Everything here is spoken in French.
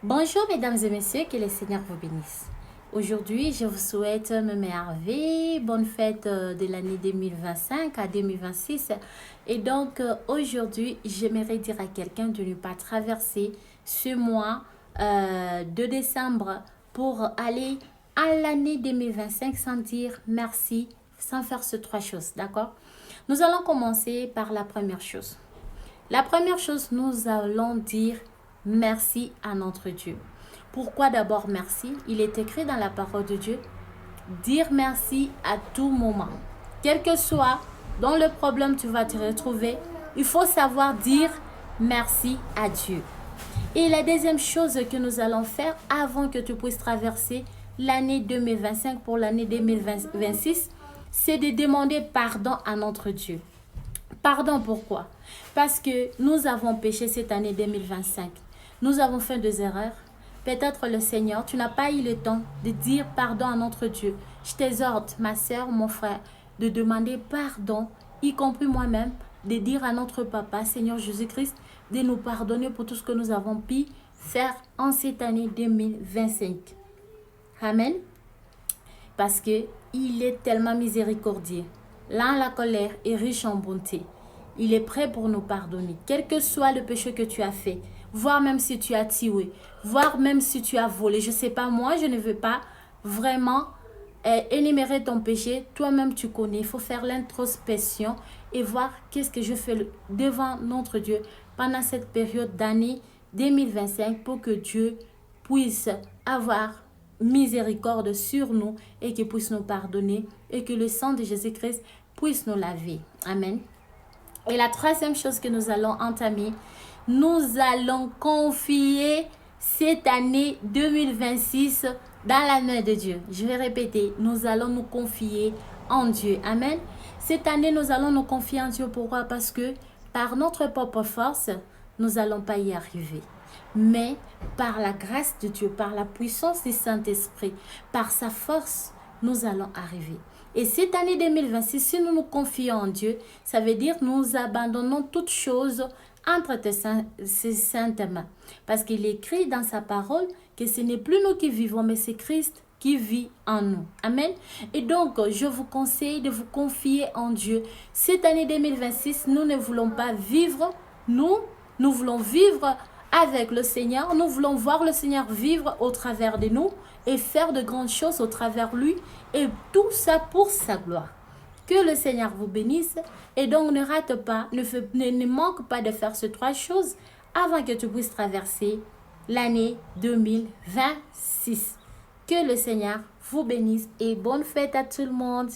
Bonjour mesdames et messieurs, que le Seigneur vous bénisse. Aujourd'hui, je vous souhaite merveille, bonne fête de l'année 2025 à 2026. Et donc, aujourd'hui, j'aimerais dire à quelqu'un de ne pas traverser ce mois de décembre pour aller à l'année 2025 sans dire merci, sans faire ces trois choses, d'accord? Nous allons commencer par la première chose. La première chose, nous allons dire merci à notre Dieu. Pourquoi d'abord merci? Il est écrit dans la parole de Dieu, dire merci à tout moment. Quel que soit dans le problème tu vas te retrouver, il faut savoir dire merci à Dieu. Et la deuxième chose que nous allons faire avant que tu puisses traverser l'année 2025 pour l'année 2026, c'est de demander pardon à notre Dieu. Pardon pourquoi? Parce que nous avons péché cette année 2025. Nous avons fait des erreurs. Peut-être le Seigneur, tu n'as pas eu le temps de dire pardon à notre Dieu. Je t'exhorte, ma soeur, mon frère, de demander pardon, y compris moi-même, de dire à notre Papa, Seigneur Jésus-Christ, de nous pardonner pour tout ce que nous avons pu faire en cette année 2025. Amen. Parce qu'il est tellement miséricordieux. Lent la colère et riche en bonté. Il est prêt pour nous pardonner, quel que soit le péché que tu as fait, voire même si tu as tué, voire même si tu as volé. Je ne sais pas, moi, je ne veux pas vraiment énumérer ton péché. Toi-même, tu connais. Il faut faire l'introspection et voir qu'est-ce que je fais devant notre Dieu pendant cette période d'année 2025 pour que Dieu puisse avoir miséricorde sur nous et qu'il puisse nous pardonner et que le sang de Jésus-Christ puisse nous laver. Amen. Et la troisième chose que nous allons entamer, nous allons confier cette année 2026 dans la main de Dieu. Je vais répéter, nous allons nous confier en Dieu. Amen. Cette année, nous allons nous confier en Dieu. Pourquoi? Parce que par notre propre force, nous n'allons pas y arriver. Mais par la grâce de Dieu, par la puissance du Saint-Esprit, par sa force, nous allons arriver. Et cette année 2026, si nous nous confions en Dieu, ça veut dire nous abandonnons toutes choses entre ses saintes mains. Parce qu'il écrit dans sa parole que ce n'est plus nous qui vivons, mais c'est Christ qui vit en nous. Amen. Et donc, je vous conseille de vous confier en Dieu. Cette année 2026, nous ne voulons pas vivre, nous voulons vivre avec le Seigneur. Nous voulons voir le Seigneur vivre au travers de nous et faire de grandes choses au travers lui, et tout ça pour sa gloire. Que le Seigneur vous bénisse, et donc ne rate pas, ne manque pas de faire ces trois choses avant que tu puisses traverser l'année 2026. Que le Seigneur vous bénisse et bonne fête à tout le monde.